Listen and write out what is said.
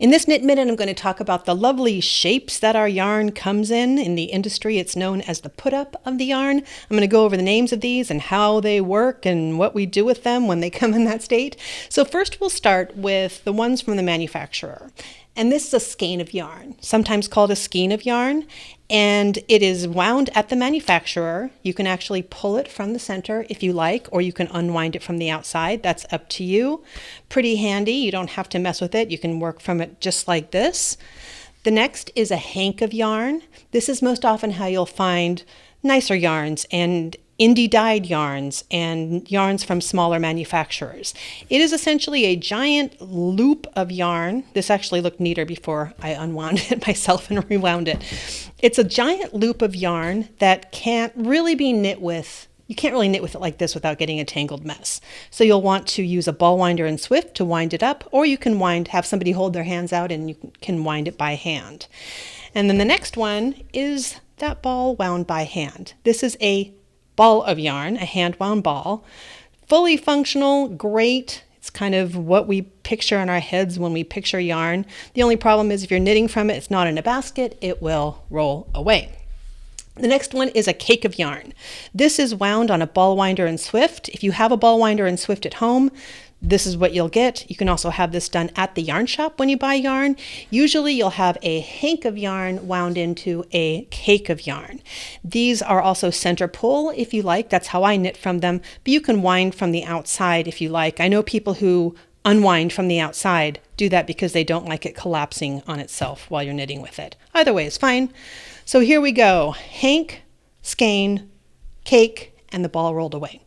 In this Knit Minute, I'm going to talk about the lovely shapes that our yarn comes in. In the industry, it's known as the put-up of the yarn. I'm going to go over the names of these and how they work and what we do with them when they come in that state. So first we'll start with the ones from the manufacturer. And this is a skein of yarn, sometimes called a skein of yarn, and it is wound at the manufacturer. You can actually pull it from the center if you like, or you can unwind it from the outside. That's up to you. Pretty handy. You don't have to mess with it. You can work from it just like this. The next is a hank of yarn. This is most often how you'll find nicer yarns and indie dyed yarns and yarns from smaller manufacturers. It is essentially a giant loop of yarn. This actually looked neater before I unwound it myself and rewound it. It's a giant loop of yarn that can't really be knit with. You can't really knit with it like this without getting a tangled mess. So you'll want to use a ball winder and swift to wind it up, or you can have somebody hold their hands out and you can wind it by hand. And then the next one is that ball wound by hand. This is a ball of yarn, a hand-wound ball. Fully functional, great. It's kind of what we picture in our heads when we picture yarn. The only problem is if you're knitting from it, it's not in a basket, it will roll away. The next one is a cake of yarn. This is wound on a ball winder and swift. If you have a ball winder and swift at home, this is what you'll get. You can also have this done at the yarn shop when you buy yarn. Usually you'll have a hank of yarn wound into a cake of yarn. These are also center pull if you like. That's how I knit from them, but you can wind from the outside if you like. I know people who unwind from the outside do that because they don't like it collapsing on itself while you're knitting with it. Either way is fine. So here we go. Hank, skein, cake, and the ball rolled away.